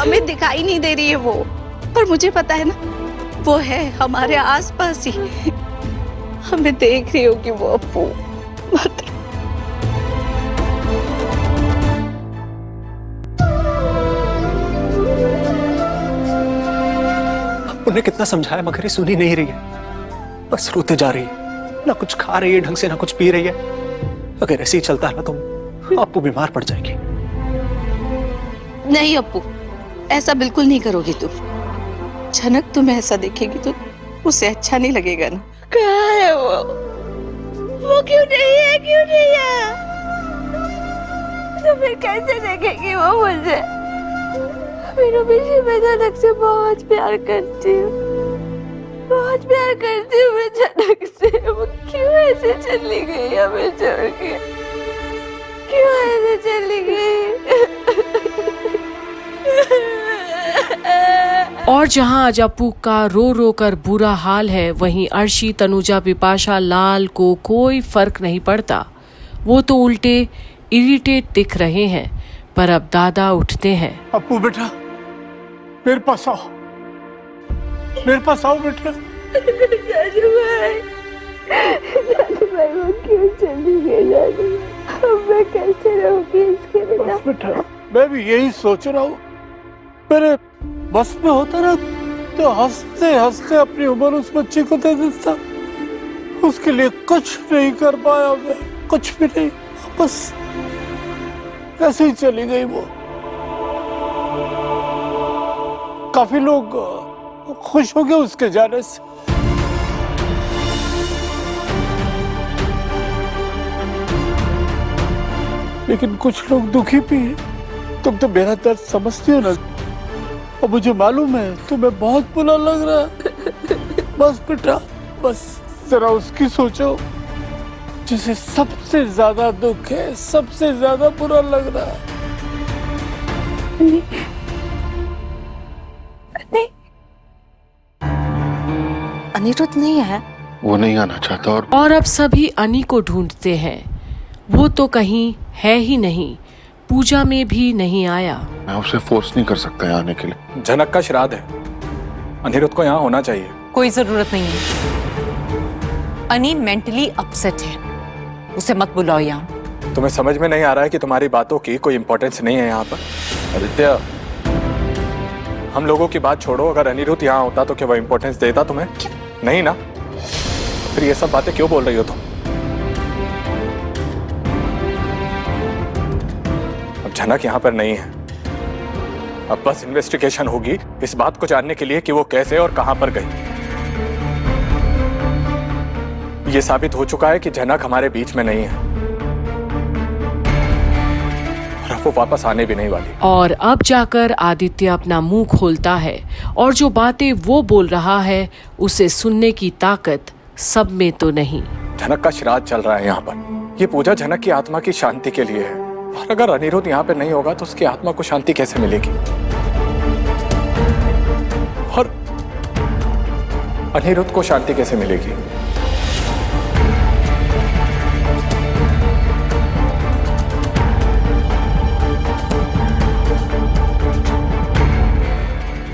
हमें दिखाई नहीं दे रही है वो, पर मुझे पता है ना वो है हमारे आसपास ही। हमें देख रही होगी वो अप्पू। मत उन्हें कितना समझाया मगर ये सुन ही नहीं रही है, बस रोते जा रही है। ना कुछ खा रही है ढंग से, ना कुछ पी रही है। अगर ऐसे ही चलता है ना तो अप्पू बीमार पड़ जाएगी। नहीं अप्पू, ऐसा बिल्कुल नहीं करोगी तुम। झनक तुम्हें ऐसा देखेगी तो उसे अच्छा नहीं लगेगा ना। कहाँ है वो क्यों नहीं है, क्यों नहीं है? तो फिर कैसे देखेगी वो मुझे? मेरे पीछे मैं झनक से बहुत प्यार करती हूँ, बहुत प्यार करती हूँ मैं झनक से। वो क्यों ऐसे चली गई हमें छोड़ के? क्यों ऐसे चली गई? और जहां आज अप्पू का रो रो कर बुरा हाल है, वहीं अर्शी, तनुजा, बिपाशा, लाल को कोई फर्क नहीं पड़ता। वो तो उल्टे इरिटेट दिख रहे हैं। पर अब दादा उठते हैं। अप्पू बेटा, मेरे पास आओ, मेरे पास आओ बेटा। जादू भाई वो क्यों चली गई? जादू अब मैं कैसे रहूंगी इसके बिना? बेटा मैं भी यही सोच रहा हूँ। मेरे बस में होता ना तो हंसते हंसते अपनी उम्र उस बच्चे को दे देता। उसके लिए कुछ नहीं कर पाया मैं, कुछ भी नहीं। बस ऐसे ही चली गई वो। काफी लोग खुश हो गए उसके जाने से। लेकिन कुछ लोग दुखी भी हैं। तुम तो मेरा दर्द समझती हो ना, और मुझे मालूम है तुम्हें बहुत बुरा लग रहा है। बस बेटा, बस जरा उसकी सोचो जिसे सबसे ज्यादा दुख है, सबसे ज्यादा बुरा लग रहा है। अनिरुद्ध नहीं है, वो नहीं आना चाहता। और अब सभी अनी को ढूंढते हैं। वो तो कहीं है ही नहीं, पूजा में भी नहीं आया। मैं उसे फोर्स नहीं कर सकता यहाँ आने के लिए। झनक का श्राद्ध है, अनिरुद्ध को यहाँ होना चाहिए। कोई जरूरत नहीं है। अनी मेंटली अपसेट है, उसे मत बुलाओ यहाँ। तुम्हें समझ में नहीं आ रहा है कि तुम्हारी बातों की कोई इंपॉर्टेंस नहीं है यहाँ पर? आदित्य, हम लोगों की बात छोड़ो, अगर अनिरुद्ध यहाँ होता तो क्या वो इंपॉर्टेंस देता तुम्हें? नहीं ना? फिर ये सब बातें क्यों बोल रही हो तुम? अब झनक यहाँ पर नहीं है। अब बस इन्वेस्टिगेशन होगी इस बात को जानने के लिए कि वो कैसे और कहां पर गई। ये साबित हो चुका है कि झनक हमारे बीच में नहीं है और अब वो वापस आने भी नहीं वाली। और अब जाकर आदित्य अपना मुंह खोलता है और जो बातें वो बोल रहा है उसे सुनने की ताकत सब में तो नहीं। झनक का श्राद्ध चल रहा है यहाँ पर। ये पूजा झनक की आत्मा की शांति के लिए है, और अगर अनिरुद्ध यहाँ पे नहीं होगा तो उसकी आत्मा को शांति कैसे मिलेगी? और अनिरुद्ध को शांति कैसे मिलेगी?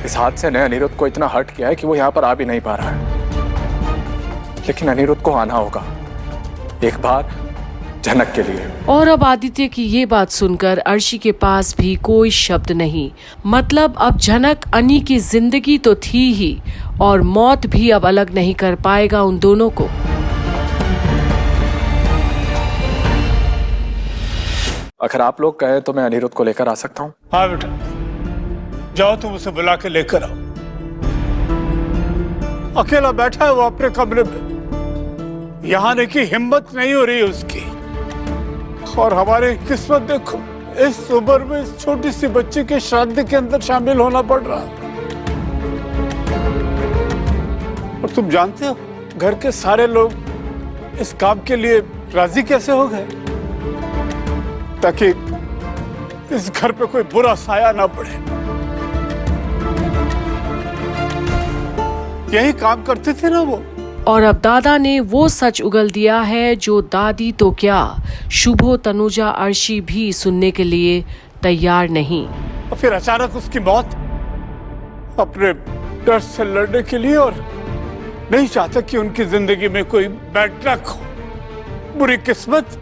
इस हादसे ने अनिरुद्ध को इतना हर्ट किया है कि वो यहाँ पर आ भी नहीं पा रहा है। लेकिन अनिरुद्ध को आना होगा एक बार झनक के लिए। और अब आदित्य की ये बात सुनकर अर्शी के पास भी कोई शब्द नहीं। मतलब अब झनक अनी की जिंदगी तो थी ही, और मौत भी अब अलग नहीं कर पाएगा उन दोनों को। अगर आप लोग कहें तो मैं अनिरुद्ध को लेकर आ सकता हूँ। हाँ बेटा, जाओ तुम उसे बुला के लेकर आओ। अकेला बैठा है वो अपने कमरे में, यहाँ आने की हिम्मत नहीं हो रही उसकी। और हमारी किस्मत देखो, इस उम्र में इस छोटी सी बच्ची के श्राद्ध के अंदर शामिल होना पड़ रहा है। और तुम जानते हो घर के सारे लोग इस काम के लिए राजी कैसे हो गए, ताकि इस घर पे कोई बुरा साया ना पड़े। यही काम करते थे ना वो। और अब दादा ने वो सच उगल दिया है जो दादी तो क्या, शुभो, तनुजा, अर्शी भी सुनने के लिए तैयार नहीं। और फिर अचानक उसकी मौत अपने डर से लड़ने के लिए, और नहीं चाहता कि उनकी जिंदगी में कोई बैड लक हो, बुरी किस्मत।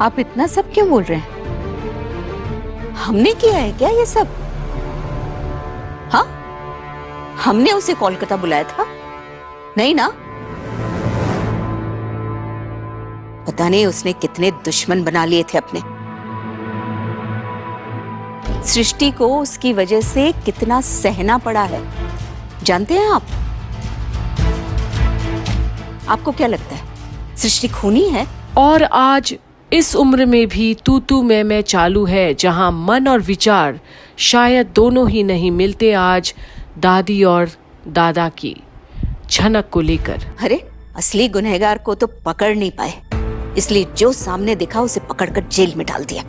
आप इतना सब क्यों बोल रहे हैं? हमने किया है क्या ये सब? हाँ, हमने उसे कोलकाता बुलाया था? नहीं ना? पता नहीं उसने कितने दुश्मन बना लिए थे अपने। सृष्टि को उसकी वजह से कितना सहना पड़ा है, जानते हैं आप? आपको क्या लगता है सृष्टि खूनी है? और आज इस उम्र में भी तू मैं चालू है, जहां मन और विचार शायद दोनों ही नहीं मिलते आज दादी और दादा की झनक को लेकर। अरे असली गुनहगार को तो पकड़ नहीं पाए, इसलिए जो सामने दिखा उसे पकड़कर जेल में डाल दिया।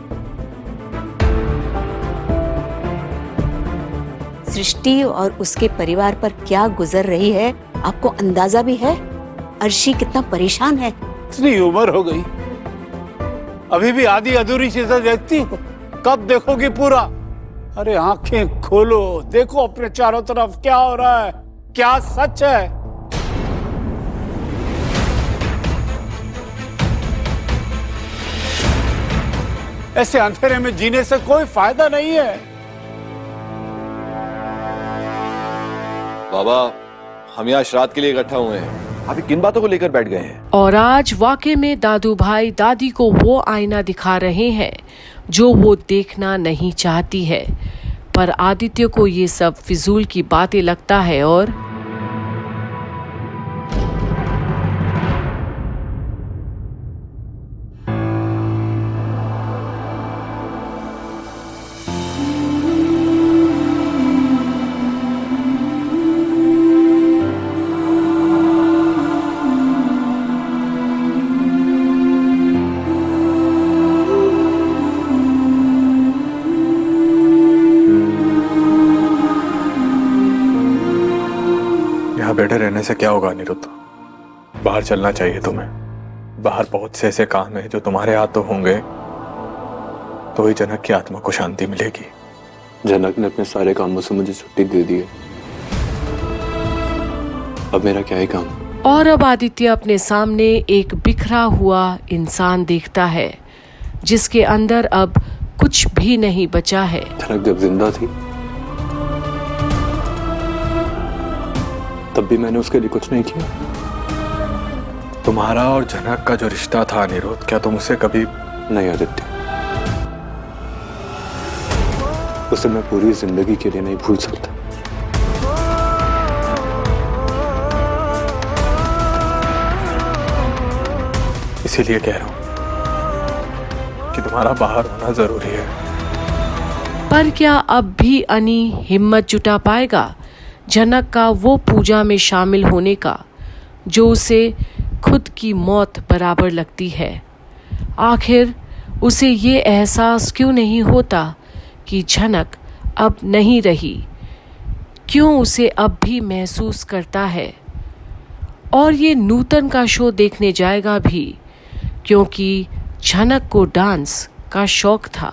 सृष्टि और उसके परिवार पर क्या गुजर रही है आपको अंदाजा भी है? अर्शी कितना परेशान है। इतनी उम्र हो गई, अभी भी आधी अधूरी चीजें देखती हो। कब देखोगी पूरा? अरे आंखें खोलो, देखो अपने चारों तरफ क्या हो रहा है, क्या सच है। ऐसे अंधेरे में जीने से कोई फायदा नहीं है। बाबा, हम यहाँ श्राद्ध के लिए इकट्ठा हुए हैं, अभी किन बातों को लेकर बैठ गए हैं? और आज वाकई में दादू भाई दादी को वो आईना दिखा रहे हैं जो वो देखना नहीं चाहती है, पर आदित्य को ये सब फिजूल की बातें लगता है। और बैठे रहने से क्या होगा अनिरुद्ध? बाहर चलना चाहिए तुम्हें। बाहर बहुत से ऐसे काम हैं जो तुम्हारे हाथ तो होंगे तो ही जनक की आत्मा को शांति मिलेगी। जनक ने अपने सारे कामों से मुझे छुट्टी दे दी है, अब मेरा क्या ही काम। और अब आदित्य अपने सामने एक बिखरा हुआ इंसान देखता है जिसके अंदर अब कुछ भी नहीं बचा है। जनक जब जिंदा थी तब भी मैंने उसके लिए कुछ नहीं किया। तुम्हारा और जनक का जो रिश्ता था अनिरुद्ध, क्या तुम उसे कभी? नहीं आदित्य, उसे मैं पूरी जिंदगी के लिए नहीं भूल सकता। इसीलिए कह रहा हूं कि तुम्हारा बाहर होना जरूरी है। पर क्या अब भी अनी हिम्मत जुटा पाएगा जनक का वो पूजा में शामिल होने का जो उसे खुद की मौत बराबर लगती है? आखिर उसे ये एहसास क्यों नहीं होता कि झनक अब नहीं रही? क्यों उसे अब भी महसूस करता है? और ये नूतन का शो देखने जाएगा भी, क्योंकि झनक को डांस का शौक था,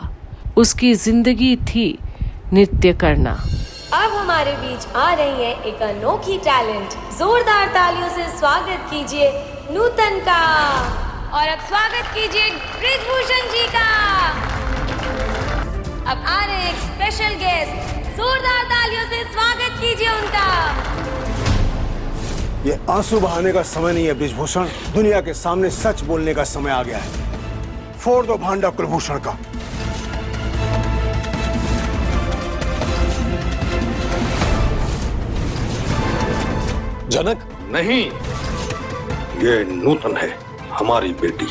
उसकी जिंदगी थी नृत्य करना। अब हमारे बीच आ रही है एक अनोखी टैलेंट। जोरदार तालियों से स्वागत कीजिए नूतन का। और अब स्वागत कीजिए बृजभूषण जी का। अब आ रहे हैं एक स्पेशल गेस्ट, जोरदार तालियों से स्वागत कीजिए उनका। ये आंसू बहाने का समय नहीं है बृजभूषण, दुनिया के सामने सच बोलने का समय आ गया है। फोड़ दो भांडा कुलभूषण का। जनक नहीं, ये नूतन है, हमारी बेटी।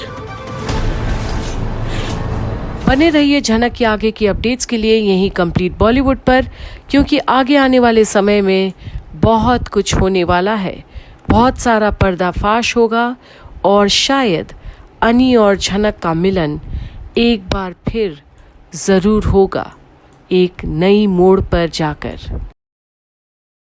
बने रहिए झनक के आगे की अपडेट्स के लिए यहीं कंप्लीट बॉलीवुड पर, क्योंकि आगे आने वाले समय में बहुत कुछ होने वाला है। बहुत सारा पर्दाफाश होगा और शायद अनी और झनक का मिलन एक बार फिर जरूर होगा, एक नई मोड़ पर जाकर।